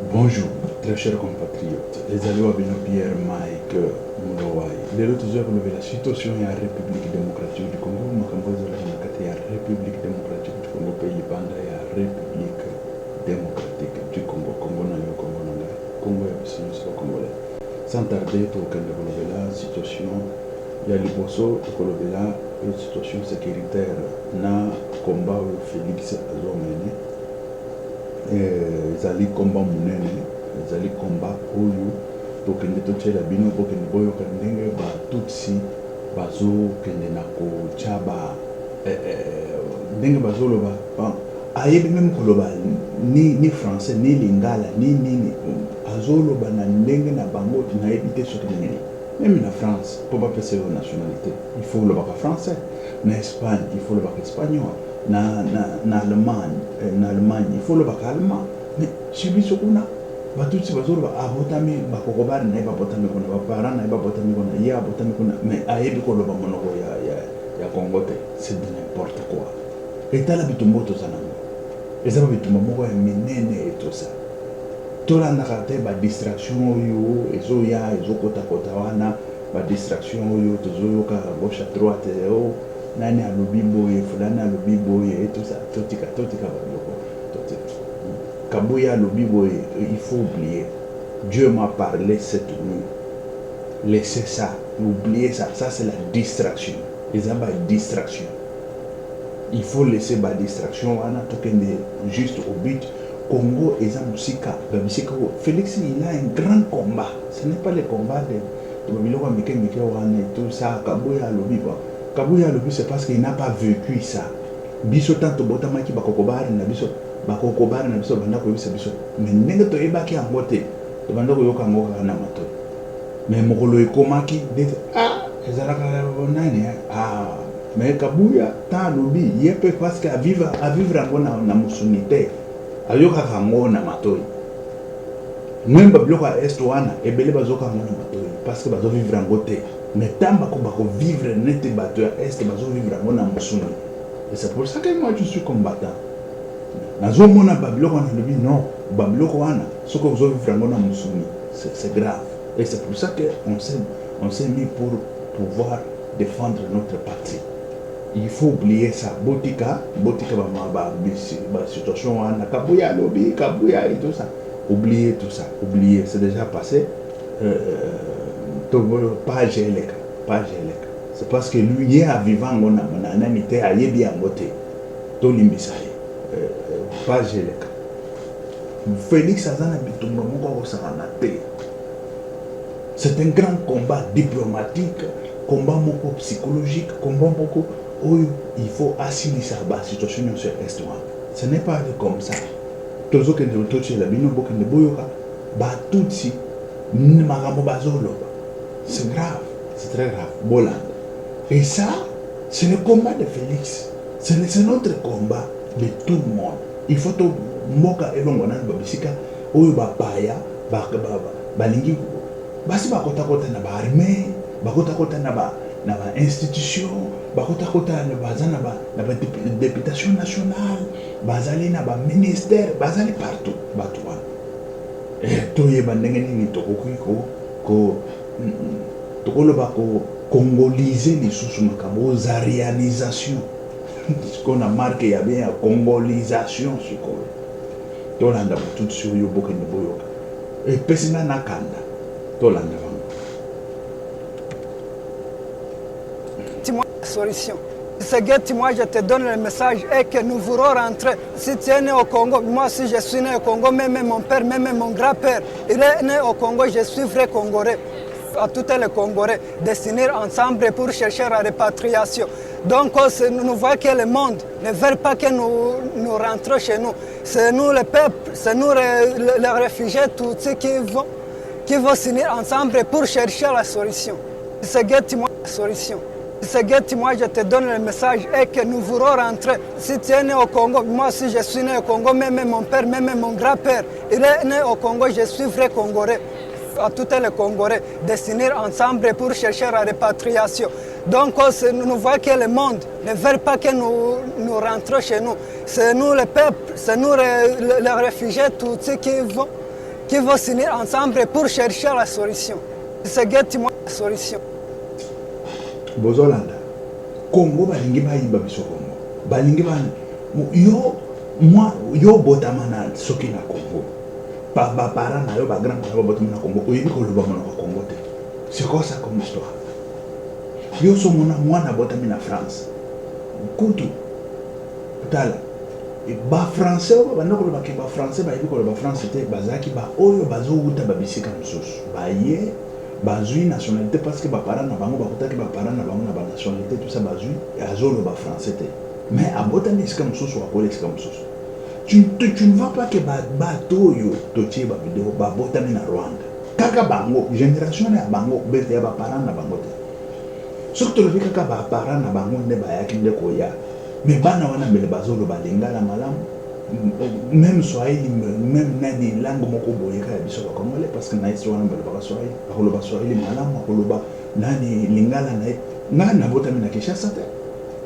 Bonjour, très chers compatriotes. Les alliés Pierre Mike Mulowai. Les autres heures relevé la situation en République démocratique du Congo, Makambozo la République démocratique du Congo, pays Banda et République démocratique du Congo, Congo Nayo, Congo Nanga, Congo et Bissau Congolais. Sans tarder, pour qu'on relevé la situation, il y a Liboso, relevé la situation sécuritaire, na combat Félix Azomene. Ezali combat munene, ezali combat oyo tokende totela bino bokende boyoka ndenge batutsi bazokende na kotya ndenge bazoloba ayebi meme koloba ni français ni lingala ni nini azoloba na ndenge na bango nayebi te soki nini. Même na France mpo bapesa yo nationalité il faut lobaka français, na Espagne il faut lobaka espagnol, na Allemagne il faut lobaka allemand. Mais sibi sokuna batutsi bazoloba abotami bakokobari na ye babotami kuna baparent na ye babotami kuna ye abotami kuna mais ayebi koloba monoko ya Congo te. C'est de n'importe quoi. etala bitumba toza nango eza babitumba moko ya minene etosa tolandaka te badistraction oyo ezoya ezokotakota wana badistraction oyo tozoyoka gauche à droite o nani alobi boye fulani alobi boye etosa totika babiloko totika Kabuya alobi boye. Il faut oublier, Dieu m'a parlé cette nuit, laissez ça, oubliez ça, ça c'est la distraction, ils ont une distraction. Il faut laisser la distraction, on a juste au but. Congo et Musika, Félix il a un grand combat. Ce n'est pas le combat de tout ça. Kabuya Lobi, c'est parce qu'il n'a pas vécu ça. Biso tanto botamaki bakokobari na biso bakokobari na biso banda ko biso biso. Mais ndenge to ebaki yango te. To banda ko yoka ngo kana mato. Mais mokolo ekomaki de ezalaka nani mais Kabuya ta lobi yepe parce que à vivre ngo na musunité. Ayoka kango na matoi. Même babiloko à est wana ebele bazoka ngo na matoi parce que bazo vivre ngo te. Mais tant bako vivre nete bato à est bazo vivre ngo na musuni. Et c'est pour ça que moi je suis combattant. Nazo mona babiloko wana lobi non, babiloko wana soko bazo vivre ngo na musuni. C'est grave. Et c'est pour ça que on s'est mis pour pouvoir défendre notre patrie. Il faut oublier ça. Botika ba situation wana Kabuya lobi, Kabuya et tout ça. Oubliez tout ça. Oubliez, c'est déjà passé. Page eleka. C'est parce que lui il a vivant ngona na mité a yebi angote. To limbisa page eleka. Félix azana bitumba moko osana te. C'est un grand combat diplomatique, combat moko psychologique, combat moko où il faut assumer la situation sur l'Est. Ce n'est pas comme ça. Tous ceux qui ont touché la binobo qui ne boyoka, tout si c'est grave, c'est très grave. Boland. Et ça, c'est le combat de Félix. C'est notre combat de tout le monde. Il faut que moka elongona babisika oyo bapaya balingi basi bakota na ba armée, bakota na ba institution, bakota na bazana na ba députation nationale, bazali na ba ministère, bazali partout batwa. Et toye bandenge ni tokoloba ko congoliser les sous makabo zarianisation. Ce qu'on a marqué, il y a bien congolisation sur quoi. Tolanda tout sur yo bokende boyoka. Et pesina nakanda. Tolanda vango. Solution. C'est moi je te donne le message et que nous voulons rentrer. Si tu es né au Congo, moi si je suis né au Congo, même mon père, même mon grand-père, il est né au Congo, je suis vrai Congolais. À tous les Congolais, de s'unir ensemble pour chercher la répatriation. Donc nous voyons que le monde ne veut pas que nous rentrions chez nous. C'est nous le peuple, c'est nous les réfugiés, tous ceux qui vont s'unir ensemble pour chercher la solution. C'est moi la solution. C'est moi je te donne le message et que nous voulons rentrer. Si tu es né au Congo, moi si je suis né au Congo, même mon père, même mon grand-père, il est né au Congo, je suis vrai Congolais. À tous les Congolais, de s'unir ensemble pour chercher la répatriation. Donc nous voyons que le monde ne veut pas que nous rentrions chez nous. C'est nous le peuple, c'est nous les réfugiés, tous ceux qui qui vont s'unir ensemble pour chercher la solution. Tshisekedi moi la solution. Bozolanda. Congo balingi bayiba biso Congo. Balingi yo botamana soki na Congo. Ba parents na yo ba grand na botamana na Congo. Oyebi ko loba mona ko Congo te. C'est quoi ça comme histoire? Yo so mwana botami na France. Kutu. Tala. Ba français ba ndako ba ke ba français ba yebi ko ba français te bazaki ba oyo bazo uta ba bisika msusu. Ba ye bazui nationalité parce que ba parents na bango ba kutaki ba parents na bango na ba nationalité tout ça bazui azolo ba français te. Mais abotami isika msusu akole isika msusu. Tu ne vois pas que bato yo totie ba vidéo ba botami na Rwanda. Kaka bango génération ya bango bete ya ba parents na bango te. Surtout le kaka ba parents na bango nde ba yaki nde koya. Mais bana wana mbele bazolo ba lingala malamu. Même Swahili, même nani langue moko boyeka ya biso ba Congolais parce que na isi wana mbele ba Swahili, akoloba Swahili malamu, akoloba nani lingala na nga na botami na Kinshasa te.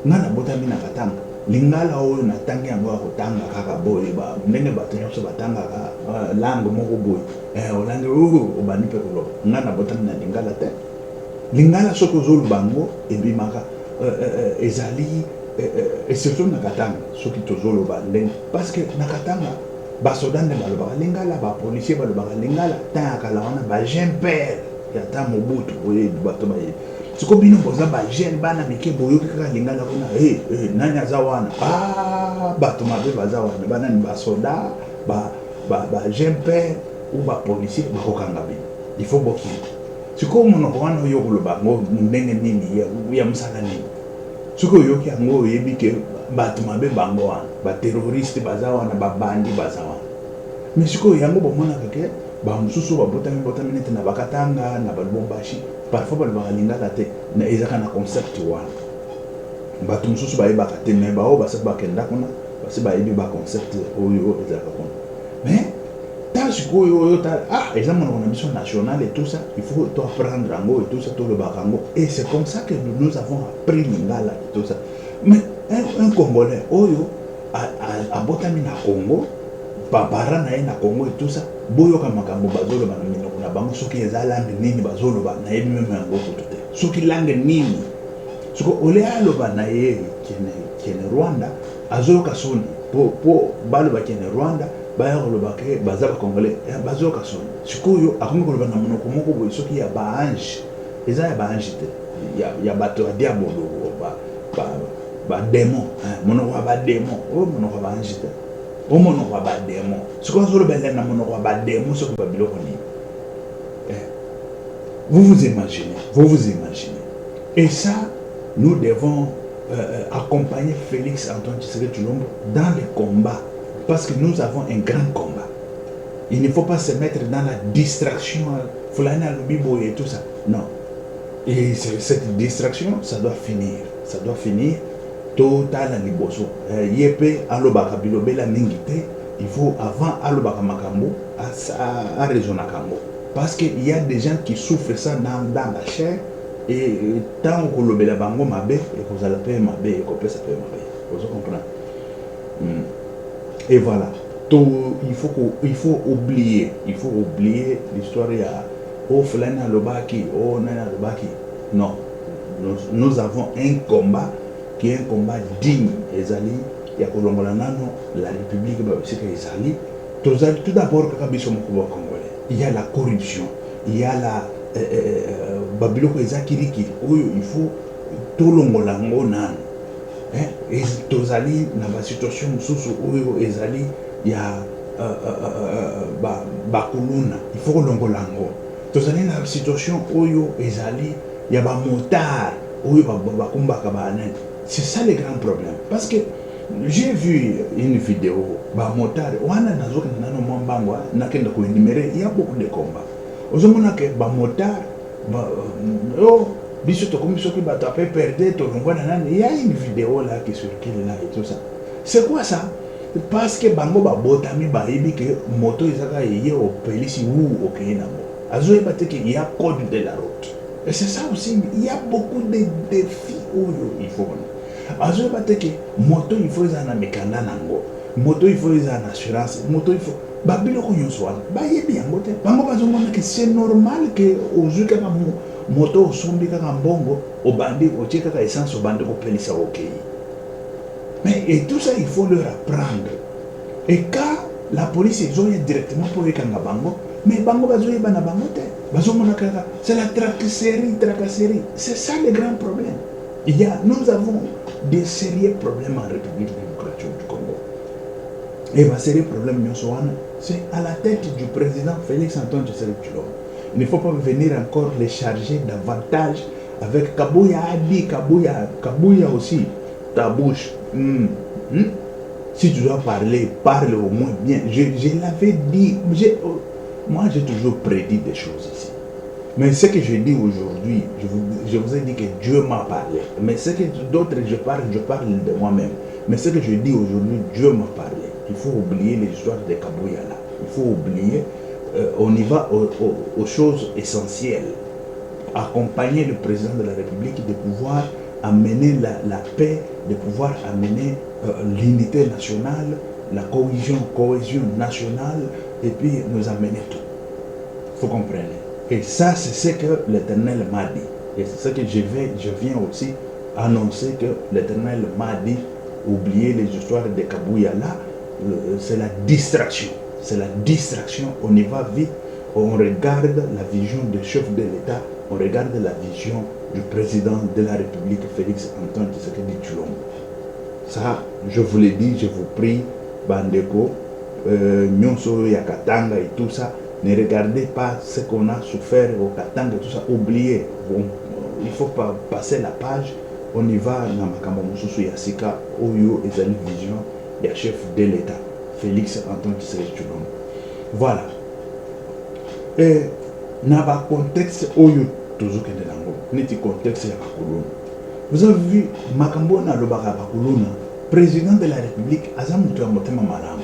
Nga na botami na Katanga. Lingala oyo na tangi yango ya kotanga kaka boye ba ndenge bato nyonso batanga ka langue moko boye. Olange obani pe koloba. Nga na botami na lingala te. Lingala soko zolo bango ebimaka ezali et surtout na Katanga soki tozolo ba ndenge parce que na Katanga ba soda nde balobaka lingala ba policier balobaka lingala ta kala wana ba jeune père ya ta mobutu oye bato ba ye siko bino boza ba jeune bana mike boyo kaka lingala kuna nani aza wana bato mabe baza wana bana ni ba soda ba jeune père ou ba policier ba kokanga bino il faut boki siko monoko wana yo koloba ngo ndenge nini ya musala nini siko yoki yango yebi ke bato mabe bango wana ba terroriste baza wana ba bandi baza wana mais siko yango bomona ke ba mususu ba botami nete na bakatanga na ba bombashi parfois ba lingala te na ezaka na concept wana bato mususu ba yeba te mais ba o ba se ba kenda kuna ba se ba yebi ba concept oyo ezaka kuna mais siko yo ta exemple on a mission nationale et tout ça il faut to apprendre ango et tout ça tout le barango et c'est comme ça que nous avons appris lingala et tout ça mais un Congolais oyo a botami na Congo babara na na Congo et tout ça boyo ka makambo bazolo bana minoko na bango soki eza langue nini bazolo ba na yebi même yango tout te soki langue nini siko ole aloba na ye kene Rwanda azolo kasoni po baloba kene Rwanda baya koloba ke baza ba Congolais bazo kasoni sikoyo akongi koloba na monoko moko boye soki ya ba ange eza ya ba ange te ya bato ya diabolo ba démon monoko ba démon monoko ba ange te monoko ba démon sikoyo zolo bele na monoko ba démon soko ba biloko ni vous vous imaginez et ça nous devons accompagner Félix Antoine Tshisekedi Tshilombo dans les combats. Parce que nous avons un grand combat. Il ne faut pas se mettre dans la distraction, Fulana Lubibo et tout ça. Non. Et cette distraction, ça doit finir. Ça doit finir. Total Liboso. Yepe, Alobaka Bilobela Ningite. Il faut avant Alobaka Makambo, à raisonner Kambo. Parce qu'il y a des gens qui souffrent ça dans la chair. Et tant que l'obéla bango mabe, et que vous allez payer mabe, et que ça paye mabe. Vous comprenez? Et voilà, il faut oublier l'histoire oh Fulana Lobaki, oh Nana Lobaki. Non, nous avons un combat qui est un combat digne. Ezali, ya kolongola nano la République babisika ezali. Tout d'abord congolais. Il y a la corruption, il y a la babiloko ezakiriki. Il faut tout longola nano. Et tozali na ba situation mususu oyo ezali ya bakuluna il faut longolango tozali na situation oyo ezali ya ba motard oyo bakumbaka banen c'est ça le grand problème parce que j'ai vu une vidéo ba motard wana nazoka nano mwambango nakenda ko énumérer il y a beaucoup de combats ozomona ke ba motard biso tokomi soki bato ape perdre tolongwa na nani. Il y a une vidéo là qui circule là et tout ça. C'est quoi ça? Parce que bango babotami bayebi ke moto ezaka yeye opelisi ou okeye nango azoyeba te ke il y a code de la route et c'est ça aussi. Il y a beaucoup de défis oyo il faut azoyeba te ke moto il faut eza na mikanda nango moto il faut eza na assurance moto il faut babiloko nyonso wana bayebi yango te bango bazomona ke c'est normal ke ozwi kaka moto osombi kaka mbongo obandi otie kaka essence obandi kopelisa okei. Mais et tout ça il faut leur apprendre. Et quand la police ezoya directement pour ekanga bango, mais bango bazoyeba na bango te bazomona kaka c'est la tracasserie. C'est ça le grand problème. Nous avons des sérieux problèmes en République démocratique du Congo. Et ma sérieux problème, c'est à la tête du président Félix Antoine Tshisekedi Tshilombo. Il ne faut pas venir encore les charger davantage avec Kabouya Adi, Kabouya aussi, ta bouche. Si tu dois parler, parle au moins bien. Je l'avais dit, moi j'ai toujours prédit des choses ici. Mais ce que je dis aujourd'hui, je vous ai dit que Dieu m'a parlé. Mais ce que d'autres je parle de moi-même. Mais ce que je dis aujourd'hui, Dieu m'a parlé. Il faut oublier les histoires de Kabouya là. Il faut oublier, on y va aux choses essentielles. Accompagner le président de la République, de pouvoir amener la paix, de pouvoir amener l'unité nationale, la cohésion nationale, et puis nous amener tout. Il faut comprendre. Et ça, c'est ce que l'Éternel m'a dit. Et c'est ce que je viens aussi annoncer que l'Éternel m'a dit. Oublier les histoires de Kabouya là, c'est la distraction. C'est la distraction. On y va vite. On regarde la vision du chef de l'État. On regarde la vision du président de la République, Félix Antoine Tshisekedi Tshilombo. Ça, je vous l'ai dit, je vous prie, Bandeko, Nyonso Yakatanga et tout ça. Ne regardez pas ce qu'on a souffert au Katanga et tout ça. Oubliez. Bon, il ne faut pas passer la page. On y va dans Makambo Moussousou Yassika, Oyo et Zali Vision, il y a chef de l'État, Félix Antoine Tshisekedi Tshilombo. Voilà. Et dans le contexte Oyo toujours que nango, neti contexte ya Bakuluna. Vous avez vu Makambo na lobaka Bakuluna, président de la République, azamutu ya motema malamu.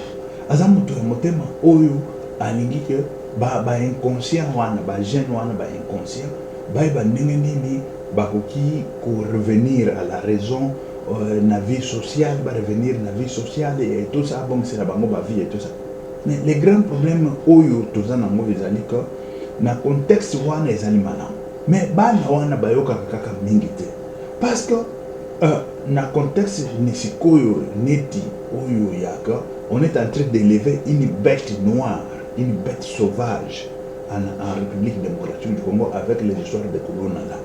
Azamutu ya motema Oyo alingi que ba inconscient wana, ba jeune wana ba inconscient, ba ndenge nini bakoki ko revenir à la raison na vie sociale, ba revenir na vie sociale et tout ça, bon c'est la bango ba vie et tout ça. Mais les grands problèmes oyo toza nango ezali que na contexte wana ezali malamu. Mais bana wana bayoka kaka mingi te. Parce que na contexte nisikoyo neti oyo yaka, on est en train d'élever une bête noire, une bête sauvage en République démocratique du Congo avec les histoires de Kuluna là.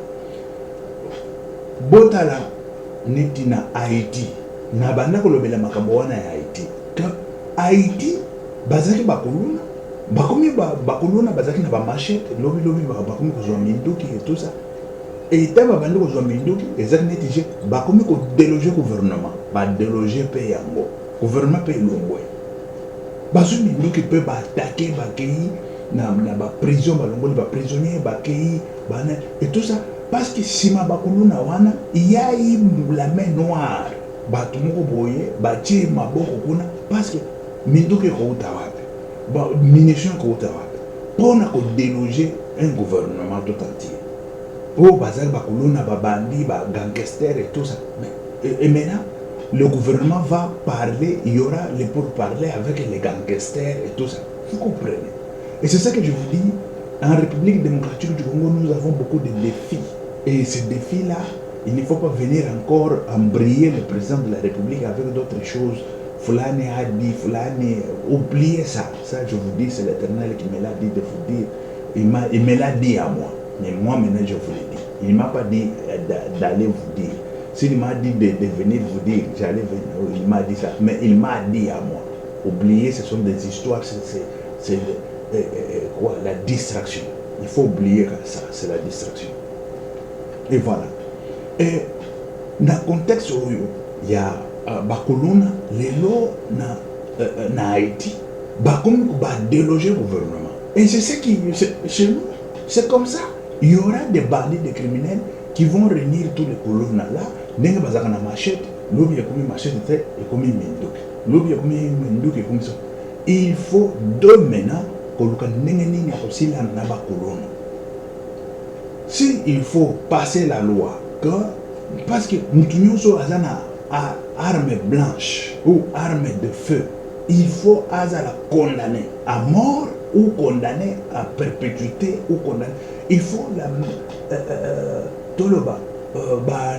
Botala neti na Haïti na banda kolobela makambo wana ya Haïti que Haïti bazaki bakuluna bakomi bakuluna bazaki na ba machette lobi bakomi kozwa minduki et tout ça et taba bandi kozwa minduki ezaki neti je bakomi ko déloger gouvernement ba déloger pe yango gouvernement pe longwe bazu minduki pe ba attaquer bakei na ba prison balongoli ba prisonnier bakei bana et tout ça. Parce que si ma bakuluna wana, il y a eu la main noire. Batu moko boye, bati maboko kuna, parce que minduke kouta wapi, munition kouta wapi. Pour na ko déloger un gouvernement tout entier. Pour bazal bakuluna, babandi, gangster et tout ça. Et maintenant, le gouvernement va parler, il y aura les pourparlers avec les gangsters et tout ça. Vous comprenez? Et c'est ça que je vous dis, en République démocratique du Congo, nous avons beaucoup de défis. Et ces défis-là, il ne faut pas venir encore embrayer le président de la République avec d'autres choses. Fulani a dit, Fulani, oubliez ça. Ça, je vous dis, c'est l'Éternel qui me l'a dit de vous dire. Il me l'a dit à moi. Mais moi, maintenant, je vous l'ai dit. Il ne m'a pas dit d'aller vous dire. S'il m'a dit de venir vous dire, j'allais venir. Il m'a dit ça. Mais il m'a dit à moi. Oubliez, ce sont des histoires, c'est quoi, la distraction. Il faut oublier ça, c'est la distraction. Et voilà. Et dans le contexte où il y a Bakuluna, les lois na Haïti, Bakoum va déloger le gouvernement. Et c'est ce qui, chez nous, c'est comme ça. Il y aura des bandits, des criminels qui vont réunir tous les colonnes là. N'engue bazaka na machette, l'obi a commis machette et commis mindouk. L'obi a commis mindouk et commis ça. Il faut deux maintenant que l'on n'engue aussi là na Bakuluna. Si il faut passer la loi, que, parce que nous avons une arme blanche ou arme de feu il faut azala condamné à mort ou condamné à perpétuité ou condamné. Il faut la toloba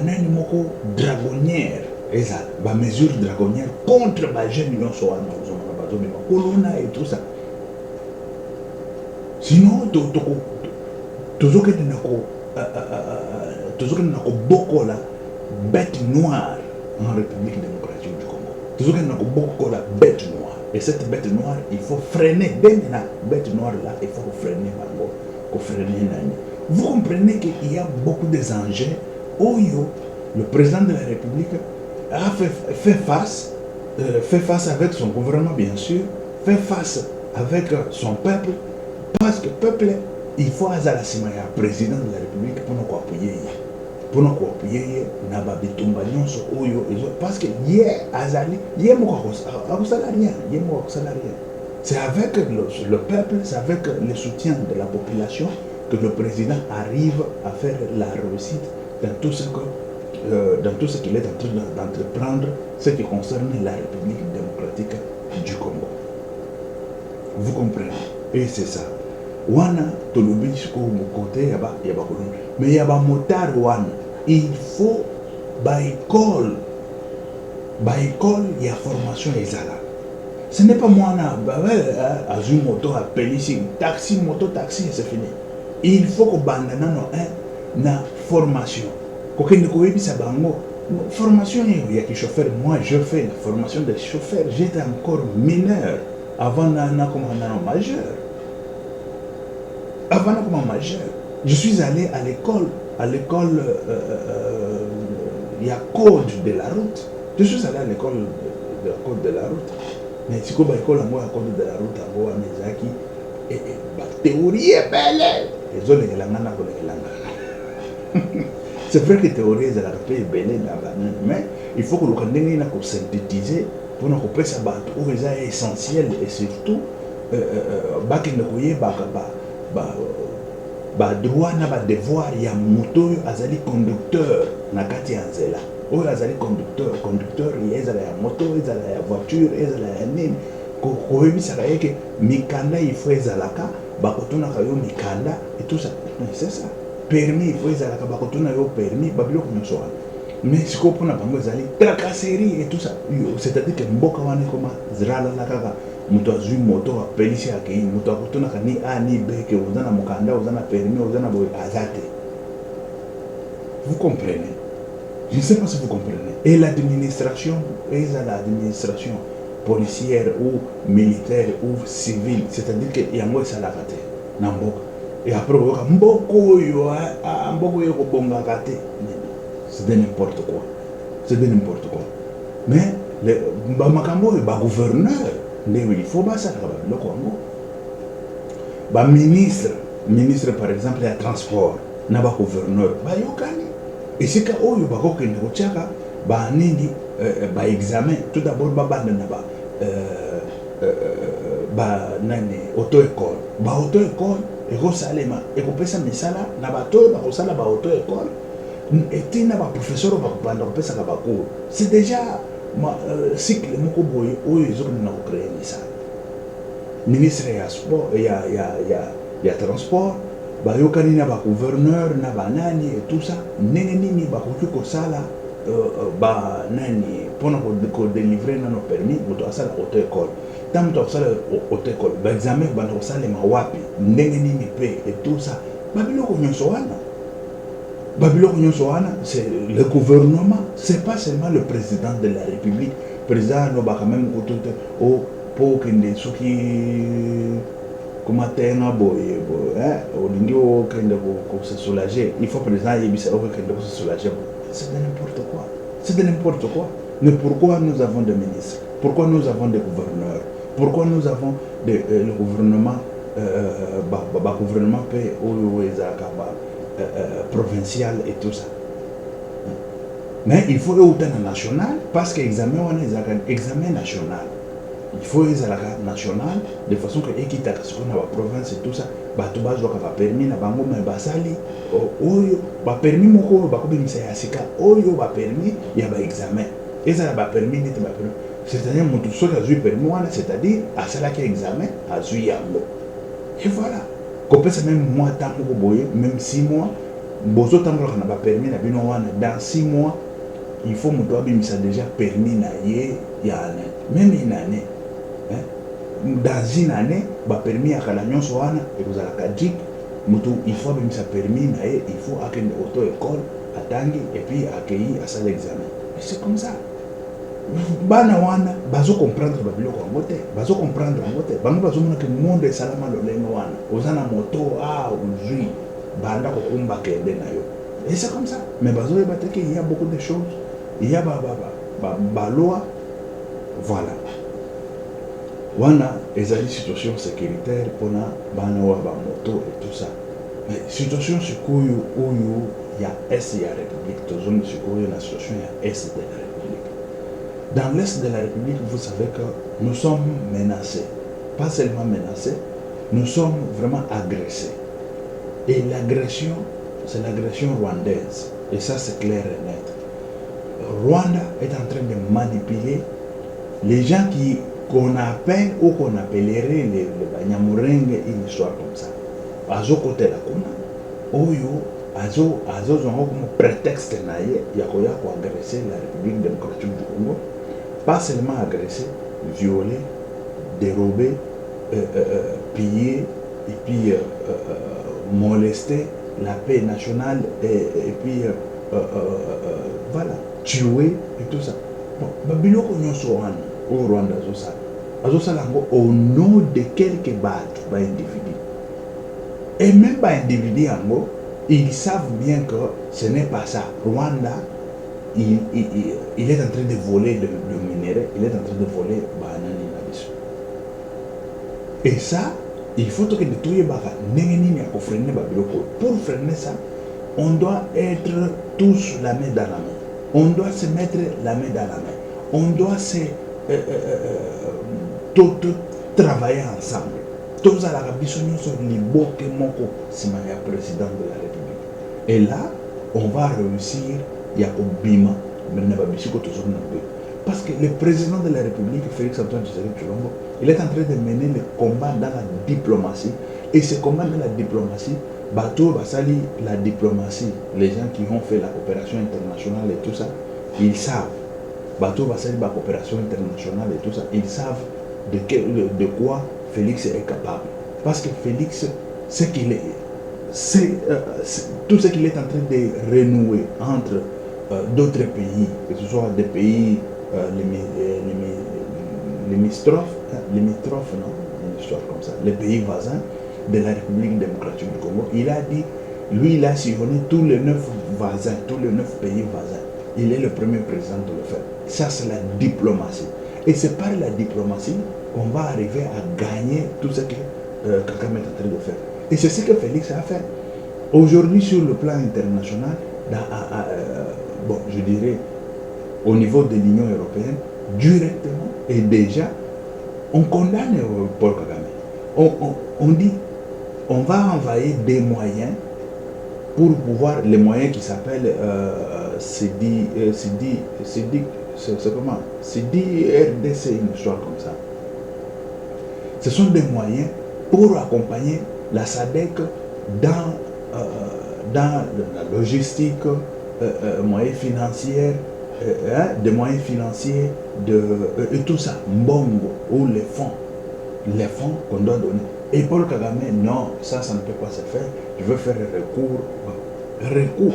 nani moko dragonnière ezala ba mesure dragonnière contre ba jeune nyonso wana ozomona bazomema kolona et tout ça. Sinon tozokende na kobokola bête noire en République démocratique du Congo. Tozokende na kobokola bête noire. Et cette bête noire, il faut freiner. Dès la bête noire là, il faut freiner bango, freiner nani. Vous comprenez qu'il y a beaucoup des enjeux. Oyo, le président de la République a fait face avec son gouvernement bien sûr, fait face avec son peuple, parce que le peuple, il faut azalassima ya président de la République pour nous appuyer. Pour nous appuyer, na babitumba nyonso oyo parce que azali c'est avec le peuple, c'est avec le soutien de la population que le président arrive à faire la réussite dans tout ce qu'il est en train d'entreprendre, ce qui concerne la République démocratique du Congo. Vous comprenez? Et c'est ça. Wana tolobi siko mokote yaba kolon. Mais yaba motar wana, il faut ba école ya formation ezala. Ce n'est pas moi à une moto à ici, taxi c'est fini. Il faut que bandana na formation. Formation il y a qui chauffeur. Moi je fais la formation des chauffeurs. J'étais encore mineur avant d'être majeur. Je suis allé à l'école. Il y a code de la route. Je suis allé à l'école de la code de la route. Mais si vous avez l'école à code de la route, et la théorie est belle. C'est vrai que la théorie est belle, mais il faut que nous synthétiser pour nous couper ça est essentiel et surtout droit na devoir ya moto azali conducteur na kati ya nzela oyo azali conducteur ezala ya moto ezala ya voiture ezala ya nini koyebisaka yeke mikanda il faut ezalaka bakotunaka yo mikanda et tout ça. C'est ça. Permis il faut ezalaka bakotuna yo permis babiloko nyonso wana. Mais siko mpona bango ezali tracasserie et tout ça. C'est-à-dire que mboka wana ekoma zralala kaka moto azwi moto apelisi akei moto akotunaka ni A ni B ke oza na mokanda oza na permis oza na boye azate. Vous comprenez? Je ne sais pas si vous comprenez. Et l'administration, l'administration policière ou militaire ou civile, c'est-à-dire qu'il y a moins salarié dans Mboka. Et après, c'est de n'importe quoi. C'est de n'importe quoi. Mais le gouverneur, il faut pas ça. Le ministre par exemple, il y a transport, il y a gouverneur. Et c'est quand il y a un examen, tout d'abord, auto-école. Auto-école, et pesa misala, na bato, bakosala ba auto-école, et tina ba professeur, pesa ba cours. C'est déjà cycle, moko boye, oyo ils ont créé ça. Ministre ya sport, il y a transport, bayokani na ba gouverneur, na ba nani et tout ça, nini bakoki kosala ba nani pona ko délivrer na no permis, moto asala auto-école. Tant que ça auto-école, ba examen ba no sala ma wapi, nini pe et tout ça. Babiloko nyonso wana, c'est le gouvernement, c'est pas seulement le président de la République. Président no ba quand même au pour que les ceux qui comment tenga boy au lingo que se soulager, il faut président yebisa que se soulager. C'est de n'importe quoi. C'est de n'importe quoi. Mais pourquoi nous avons des ministres? Pourquoi nous avons des gouverneurs? Pourquoi nous avons le gouvernement gouvernement provincial et tout ça? Mais il faut autant national parce que l'examen est examen national. Il faut les national de façon que l'équité sur la province et tout ça, bato bazwaka ba permis na bango mais basali oyo ba permis moko ba ko bimisa ya sika oyo ba permis ya ba examen. Eza ba permis neti ba permis. C'est-à-dire, mon tout ce qui a eu permis, c'est-à-dire, à cela qui examen, à eu yango. Et voilà. Qu'on peut même moi, tant que vous voyez, même 6 mois, bozo tant que vous n'avez pas permis, dans 6 mois, il faut que ça déjà permis, il y a même une année. Hein? Dans une année, bah permis à Kalagnon Soana, et vous avez dit, il faut même ça permis, il faut accueillir une auto-école, attendre, et puis accueillir à ça l'examen. Et c'est comme ça. Bana wana bazo comprendre babiloko yango te bazo comprendre yango te bango bazomona ke monde esalama lolenge wana oza na moto ozwi banda kokumba kende na yo et c'est comme ça mais bazoyeba te ke il y a beaucoup de choses il y a loi voilà wana ezali situation sécuritaire mpona bana wa bamoto et tout ça mais situation sikoyo oyo ya est ya république tozoni sikoyo na situation ya est de la république. Dans l'Est de la République, vous savez que nous sommes menacés. Pas seulement menacés, nous sommes vraiment agressés. Et l'agression, c'est l'agression rwandaise. Et ça, c'est clair et net. Rwanda est en train de manipuler les gens qu'on appelle ou qu'on appellerait les Banyamurenge, une histoire comme ça. Azo côté la kuna, oyo, azo comme prétexte naïe, yakoya pour agresser la République démocratique du Congo. Pas seulement agresser, violer, dérober, piller et puis molester la paix nationale et puis voilà, tuer et tout ça. Bon, Babiloko nyonso wana au Rwanda azosala yango au nom de quelques bateaux individus. Et même pas individus yango, ils savent bien que ce n'est pas ça. Rwanda il est en train de voler le minerai, il est en train de voler banani nabiso. Et ça, il faut que de tout freiner babiloko. Pour freiner ça, on doit être tous la main dans la main. On doit se mettre la main dans la main. On doit se tout travailler ensemble. Tous à la rabiso sur les boke moko simaya président de la République. Et là, on va réussir. Parce que le président de la République, Félix Antoine Tshisekedi Tshilombo, il est en train de mener le combat dans la diplomatie. Et ce combat dans la diplomatie, Bato Basali, la diplomatie, les gens qui ont fait la coopération internationale et tout ça, ils savent. Bato Basali, la coopération internationale et tout ça, ils savent de quoi Félix est capable. Parce que Félix, c'est qu'il est. Tout ce qu'il est en train de renouer entre d'autres pays, que ce soit des pays limitrophes, non, une histoire comme ça, les pays voisins de la République démocratique du Congo. Il a dit, lui, il a sillonné tous les 9 voisins, tous les 9 pays voisins. Il est le premier président de le faire. Ça, c'est la diplomatie. Et c'est par la diplomatie qu'on va arriver à gagner tout ce que Kagame est en train de faire. Et c'est ce que Félix a fait. Aujourd'hui, sur le plan international, bon, je dirais, au niveau de l'Union européenne, directement et déjà, on condamne Paul Kagame. On dit, on va envoyer des moyens pour pouvoir, les moyens qui s'appellent c'est comment? C'est dit RDC, une histoire comme ça. Ce sont des moyens pour accompagner la SADC dans la logistique, moyens financiers, des moyens financiers et tout ça, Mbongo, ou les fonds qu'on doit donner. Et Paul Kagame, non, ça ne peut pas se faire, je veux faire recours.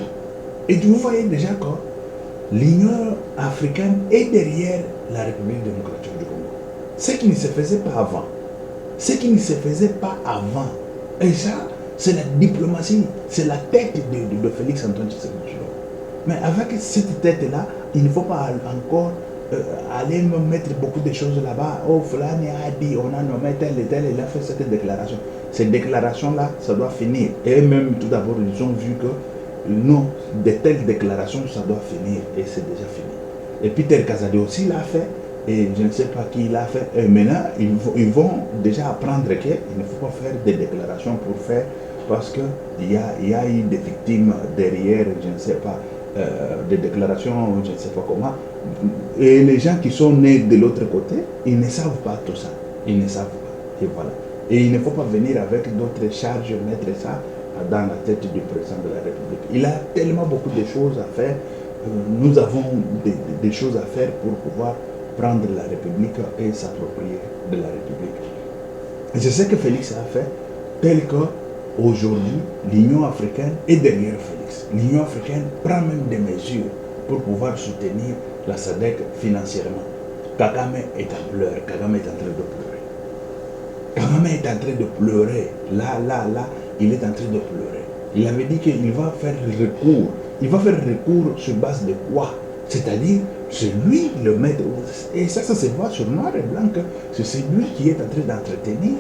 Et vous voyez déjà que l'Union africaine est derrière la République démocratique du Congo. Ce qui ne se faisait pas avant. Et ça, c'est la diplomatie, c'est la tête de Félix Antoine Tshisekedi. Mais avec cette tête-là, il ne faut pas encore aller me mettre beaucoup de choses là-bas. Oh, Fulani a dit, on a nommé tel et tel, il a fait cette déclaration. Cette déclaration-là, ça doit finir. Et même tout d'abord, ils ont vu que non, de telles déclarations, ça doit finir. Et c'est déjà fini. Et Peter Kazadi aussi l'a fait. Et je ne sais pas qui l'a fait. Et maintenant, ils vont déjà apprendre qu'il ne faut pas faire des déclarations pour faire, parce qu'il y a eu des victimes derrière, je ne sais pas, des déclarations, je ne sais pas comment. Et les gens qui sont nés de l'autre côté, ils ne savent pas tout ça. Ils ne savent pas. Et voilà. Et il ne faut pas venir avec d'autres charges, mettre ça dans la tête du président de la République. Il a tellement beaucoup de choses à faire. Nous avons des choses à faire pour pouvoir prendre la République et s'approprier de la République. Et c'est ce que Félix a fait, tel qu'aujourd'hui, l'Union africaine est derrière Félix. L'Union africaine prend même des mesures pour pouvoir soutenir la SADC financièrement. Kagame est en pleurs, Kagame est en train de pleurer. Kagame est en train de pleurer. Là, il est en train de pleurer. Il avait dit qu'il va faire recours. Il va faire recours sur base de quoi? C'est-à-dire, c'est lui le maître. Et ça se voit sur noir et blanc. C'est lui qui est en train d'entretenir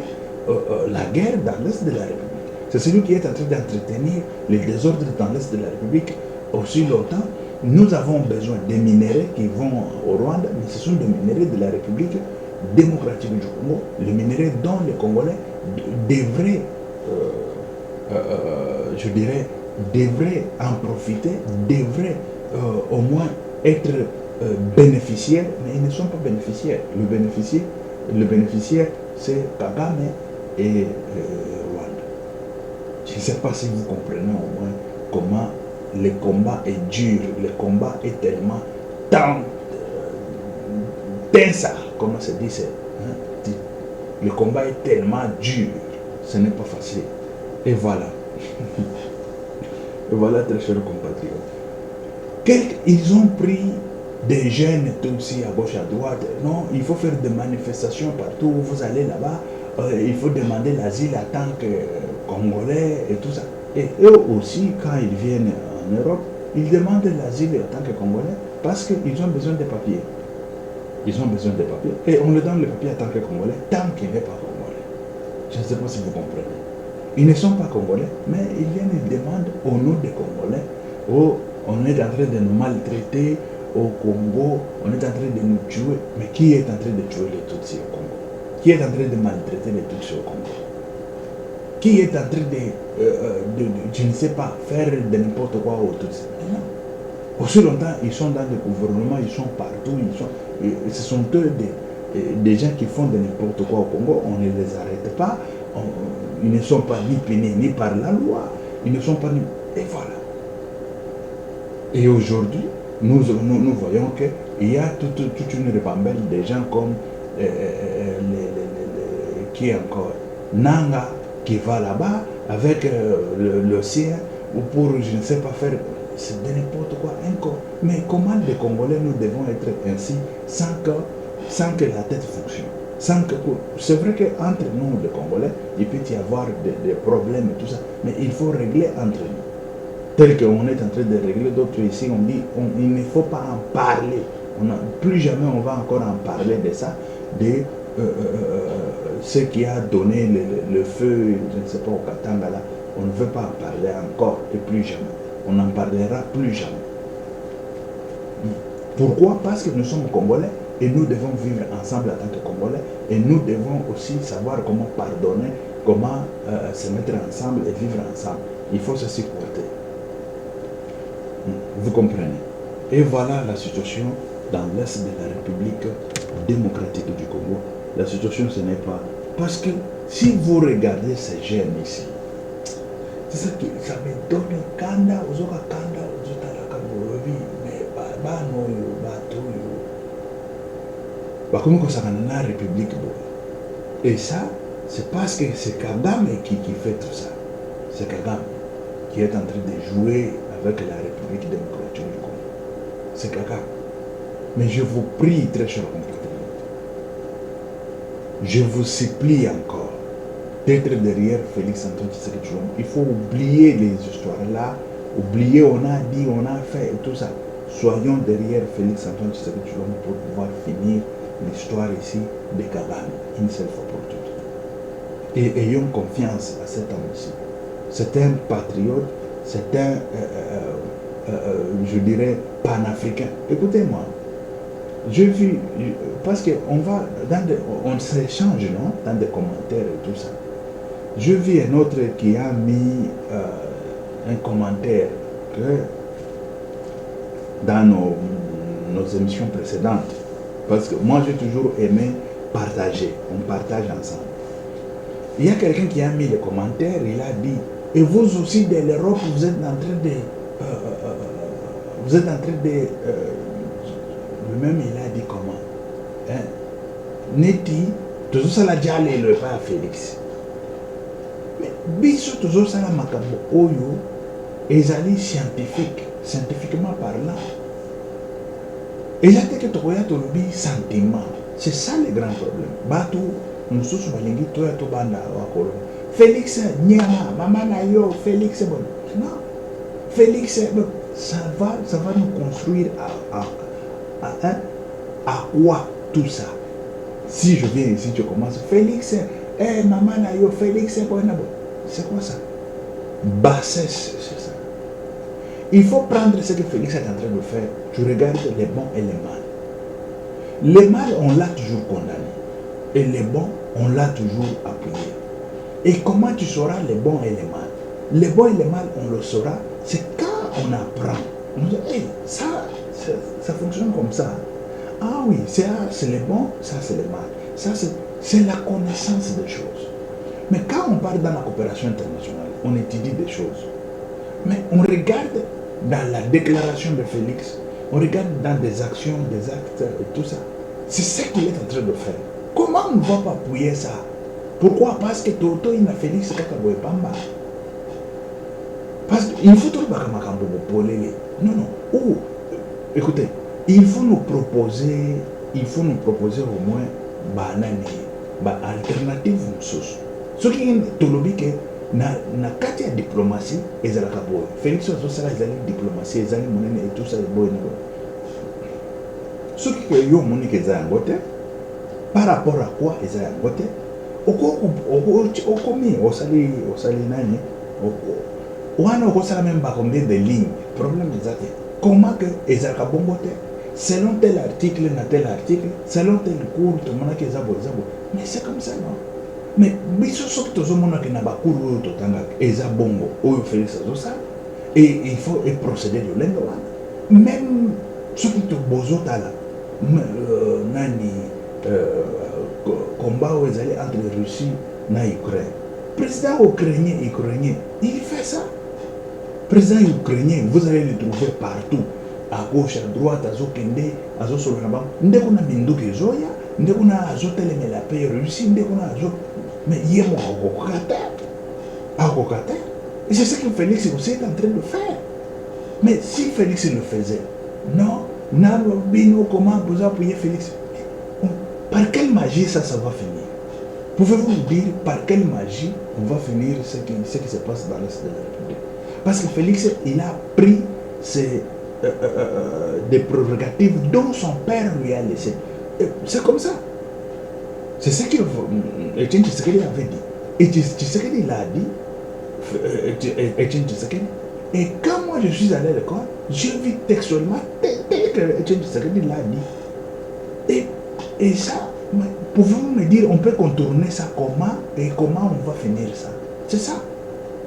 la guerre dans l'Est de la République. C'est celui qui est en train d'entretenir les désordres dans l'Est de la République aussi longtemps. Nous avons besoin des minéraux qui vont au Rwanda, mais ce sont des minéraux de la République démocratique du Congo, les minéraux dont les Congolais devraient, je dirais, devraient en profiter, devraient au moins être bénéficiaires, mais ils ne sont pas bénéficiaires. Le bénéficiaire, c'est Kagame et Rwanda. Je ne sais pas si vous comprenez au moins comment le combat est dur, le combat est tellement tense, comment se dit, le combat est tellement dur, ce n'est pas facile. Et voilà. Et voilà, très chers compatriotes. Ils ont pris des jeunes tout aussi à gauche, à droite. Non, il faut faire des manifestations partout où vous allez là-bas. Il faut demander l'asile en tant que Congolais et tout ça. Et eux aussi, quand ils viennent en Europe, ils demandent l'asile en tant que Congolais parce qu'ils ont besoin de papiers. Ils ont besoin de papiers. Et on leur donne le papier en tant que Congolais tant qu'il n'est pas Congolais. Je ne sais pas si vous comprenez. Ils ne sont pas Congolais, mais ils viennent et demandent au nom des Congolais. Oh, on est en train de nous maltraiter au Congo, on est en train de nous tuer. Mais qui est en train de tuer les Tutsis au Congo? Qui est en train de maltraiter les Tutsis au Congo? Qui est en train de je ne sais pas, faire de n'importe quoi aux Tutsis? Non. Aussi longtemps, ils sont dans le gouvernement, ils sont partout, ce sont eux des gens qui font de n'importe quoi au Congo, on ne les arrête pas, ils ne sont pas ni punis ni par la loi, ils ne sont pas ni... Et voilà. Et aujourd'hui, nous voyons qu'il y a toute une ribambelle de gens comme qui est encore Nanga qui va là-bas avec le sien ou pour, je ne sais pas, faire, c'est de n'importe quoi encore. Mais comment les Congolais nous devons être ainsi sans que la tête fonctionne? C'est vrai qu'entre nous, les Congolais, il peut y avoir des problèmes et tout ça, mais il faut régler entre nous. Tel qu'on est en train de régler, d'autres ici, on dit il ne faut pas en parler. Plus jamais on va encore en parler de ça, de ce qui a donné le feu, je ne sais pas, au Katanga là. On ne veut pas en parler encore et plus jamais. On n'en parlera plus jamais. Pourquoi? Parce que nous sommes Congolais et nous devons vivre ensemble en tant que Congolais et nous devons aussi savoir comment pardonner, comment se mettre ensemble et vivre ensemble. Il faut se supporter. Vous comprenez? Et voilà la situation dans l'Est de la République démocratique du Congo. La situation, ce n'est pas... Parce que si vous regardez ces jeunes ici, c'est ça qui ça me donne kanda, ozoka kanda, ozotala kaborovi, mais bano yo, bato yo. Bakomi kosaka na République bo. Et ça, c'est parce que c'est Kagame qui fait tout ça. C'est Kagame qui est en train de jouer avec la République démocratique du Congo. C'est Kagame. Mais je vous prie, très chers compatriotes, je vous supplie encore d'être derrière Félix Antoine Tshisekedi Tshilombo. Il faut oublier les histoires là, oublier on a dit, on a fait et tout ça. Soyons derrière Félix Antoine Tshisekedi Tshilombo pour pouvoir finir l'histoire ici de Kagame, une seule fois pour toutes. Et ayons confiance à cet homme ici. C'est un patriote, c'est un, je dirais, panafricain. Écoutez-moi, j'ai vu, parce qu'on va, on s'échange, non, dans des commentaires et tout ça. Je vis un autre qui a mis un commentaire que dans nos émissions précédentes. Parce que moi, j'ai toujours aimé partager. On partage ensemble. Il y a quelqu'un qui a mis les commentaires, il a dit, et vous aussi de l'Europe, vous êtes en train de... vous êtes en train de... lui-même, il a dit comment hein? Neti, toujours ça l'a déjà allé le pas à Félix. Mais biso toujours ça l'a makambo oyo, ezali scientifique, scientifiquement parlant. Et là, que tu regardes le sentiment, c'est ça le grand problème. Batou, nous sommes balingi, toi, tu banda, wakolo. Félix, nyama, maman yo, Félix, bon. Non. Félix, bon, ça va nous construire à quoi tout ça? Si je viens ici, tu commences, Félix, maman yo, Félix, bon, c'est quoi ça? Bassesse, c'est ça. Il faut prendre ce que Félix est en train de faire. Tu regardes les bons et les mal. Les mal, on l'a toujours condamné. Et les bons, on l'a toujours appuyé. Et comment tu sauras les bons et les mal? Les bons et les mal, on le saura, c'est quand on apprend. On dit, hey, ça fonctionne comme ça. Ah oui, c'est les bons, ça c'est les mal. Ça c'est la connaissance des choses. Mais quand on parle dans la coopération internationale, on étudie des choses. Mais on regarde dans la déclaration de Félix, on regarde dans des actions, des actes et tout ça. C'est ce qu'il est en train de faire. Comment on ne va pas appuyer ça? Pourquoi? Parce que Toto, il a Félix Kakaboe Pamba. Parce qu'il faut tout le monde. Non, non. Ou, écoutez, il faut nous proposer au moins une alternative. Ce qui est tolobique, na kati ya diplomatie ezalaka boye. Félix azosala ezali diplomatie ezali monene et tout ça boye na boye. Ce qui est yo monique eza yango te par rapport à quoi eza yango te okomi osali nani wana okosala même ba combien de lignes problème eza te. Comment que ezalaka bongo te selon tel article na tel article selon tel cours tomonaki eza boye. Mais c'est comme ça non? Mais biso soki tozomona ke na bakuru oyo totangaka eza bongo oyo Félix azosala et il faut procéder de lenge wana même soki tobozotala nani combat oyo ezali entre Russie na Ukraine. Président ukrainien il fait ça. Président ukrainien vous allez le trouver partout à gauche à droite azokende azosolola na bango ndeko na minduki ezoya ndeko na azotelemela pe Russie ndeko na azo. Mais il y a un colocataire. Et c'est ce que Félix aussi est en train de faire. Mais si Félix le faisait, non, comment vous appuyer Félix? Par quelle magie ça va finir? Pouvez-vous nous dire par quelle magie on va finir ce qui se passe dans l'Est de la République? Parce que Félix, il a pris des prérogatives dont son père lui a laissé. C'est comme ça. C'est ce qu'Etienne Tshisekedi avait dit. Et Tshisekedi l'a dit, Etienne Tshisekedi. Et quand moi je suis allé à l'école, j'ai vu textuellement tel que Etienne Tshisekedi l'a dit. Et ça, pouvez-vous me dire, on peut contourner ça comment et comment on va finir ça? C'est ça.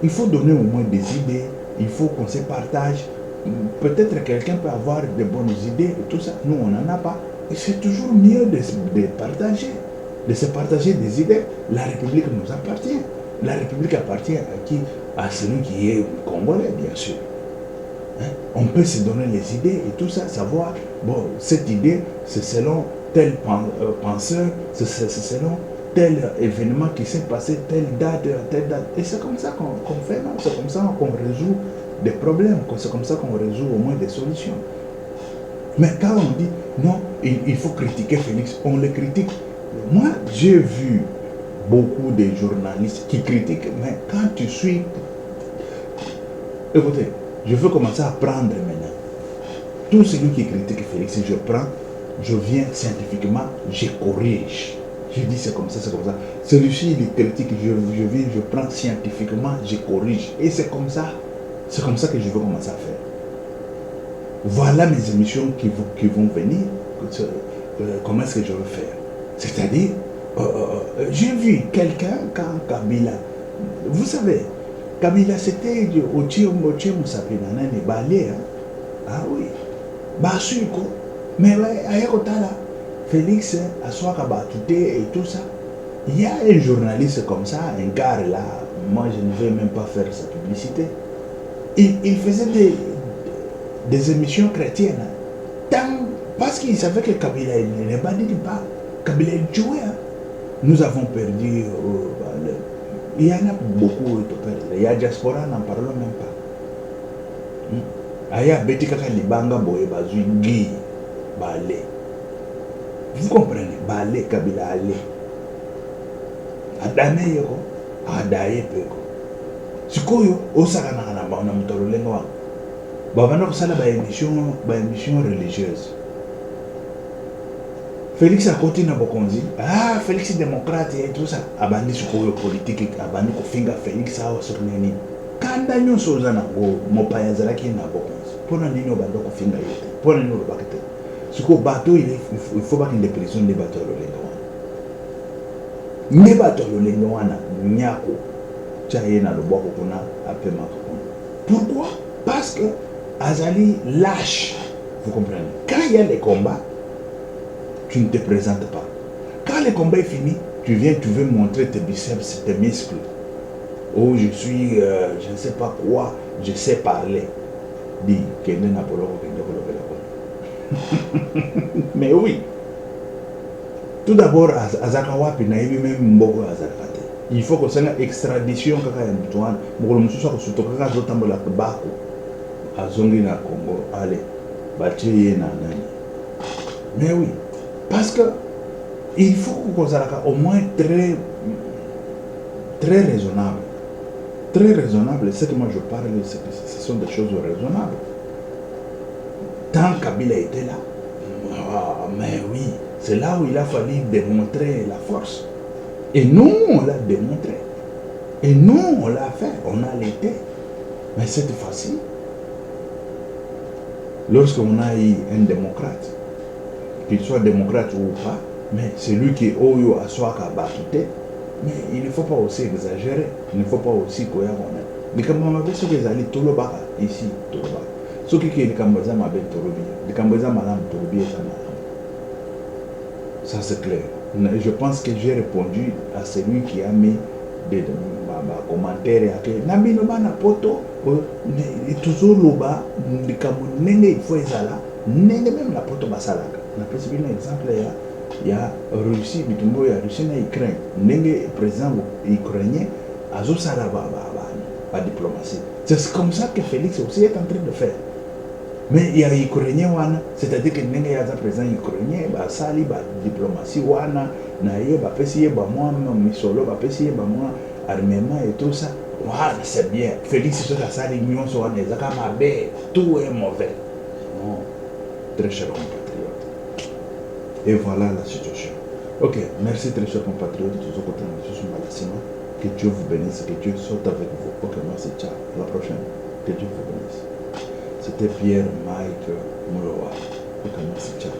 Il faut donner au moins des idées, il faut qu'on se partage. Peut-être quelqu'un peut avoir de bonnes idées et tout ça. Nous, on n'en a pas. Et c'est toujours mieux de partager. De se partager des idées. La République nous appartient. La République appartient à qui? À celui qui est congolais, bien sûr. Hein? On peut se donner les idées et tout ça, savoir, bon, cette idée, c'est selon tel penseur, c'est selon tel événement qui s'est passé, telle date. Et c'est comme ça qu'on fait, non? C'est comme ça qu'on résout des problèmes, c'est comme ça qu'on résout au moins des solutions. Mais quand on dit, non, il faut critiquer Félix, on le critique. Moi, j'ai vu beaucoup de journalistes qui critiquent, mais quand tu suis... Écoutez, je veux commencer à prendre maintenant. Tout celui qui critique Félix, je prends, je viens scientifiquement, je corrige. Je dis c'est comme ça, c'est comme ça. Celui-ci, il critique, je viens, je prends scientifiquement, je corrige. Et c'est comme ça que je veux commencer à faire. Voilà mes émissions qui vont venir. Comment est-ce que je veux faire? C'est-à-dire, j'ai vu quelqu'un quand Kabila, vous savez, Kabila c'était au Tchio Moussapina, Balé, ah oui, Basuiko, Mais là, Félix a soit et tout ça. Il y a un journaliste comme ça, un gars là, moi je ne vais même pas faire sa publicité. Il faisait des émissions chrétiennes. Parce qu'il savait que Kabila ne bandit pas. Kabila jouait. Hein. Nous avons perdu. Il y en a beaucoup de perdre. Il y a diaspora, n'en parlons même pas. Il y a Betty Kaka Libanga Boye Bazui Guy Balé. Vous comprenez? Balé Kabila Alé. Adane Yoko, Adaye Peko. Sikoyo, Osaka Nana, on a Moutoro Lengwa. Babana Kosala ba émission religieuse. Félix a continué à Bokonzi. Ah, Félix est démocrate et tout ça. Abandi Sikoyo politique, Abandi Kofinga Félix a Osurneni. Kanda nyo Sozana, Mopaya Zalaki na Bokonzi. Pona Nino Bando Kofinga Yote. Pona Nino Bakete. Siko bateau, il faut pas qu'il y ait des prisons de bateaux Lengwa. Ne bateau Lengwa na Nyako. Tchaye na Loboko Kuna, Apema Kakuna. Pourquoi? Parce que Azali lâche. Vous comprenez? Quand il y a les combats, tu ne te présentes pas. Quand le combat est fini, tu viens, tu veux montrer tes biceps, tes muscles. Oh, je suis, je ne sais pas quoi, je sais parler. Dis, mais oui. Tout d'abord, Azakawa, même Mbogo Azakate. Il faut que ça ait une extradition. Azongi na Congo, allez, bâtir na nani. Mais oui, parce que il faut qu'on soit au moins très raisonnable. Très raisonnable, c'est que moi je parle, ce sont des choses raisonnables. Tant Kabila était là, mais oui, c'est là où il a fallu démontrer la force. Et nous, on l'a démontré. Et nous, on l'a fait, on a l'été. Mais c'est facile. Lorsqu'on a eu un démocrate, qu'il soit démocrate ou pas, mais c'est lui qui est Oyo Aswaka Bakite, mais il ne faut pas aussi exagérer, il ne faut pas aussi qu'on ait. Mais comme on avait ce que les tout le bas ici, tout le bas. Ce qui est le Kambaza Mabel Torobi, le Kambaza Madame Torobi et ça c'est clair. Je pense que j'ai répondu à celui qui a mis des commentaires et Nabi no bana poto toujours loba nenge il faut ezala nenge même la poto basalaka na pesi un exemple il y a Russie bitumbo ya Russie na Ukraine nenge président ukrainien azo sala ba diplomatie. C'est comme ça que Félix aussi est en train de faire. Mais il y a Ukrainien wana, c'est-à-dire que nenge ya président ukrainien ba sali ba diplomatie wana na ye ba pesi ba moi misolo ba pesi ba moi armement et tout ça. Voilà, c'est bien. Félix, ce que ça, l'union soit tout est mauvais. Non, très cher compatriote. Et voilà la situation. Ok, merci très cher compatriote. Que Dieu vous bénisse, que Dieu soit avec vous. Ok, merci, ciao. À la prochaine. Que Dieu vous bénisse. C'était Pierre Mike Moulowa. Ok, merci, ciao.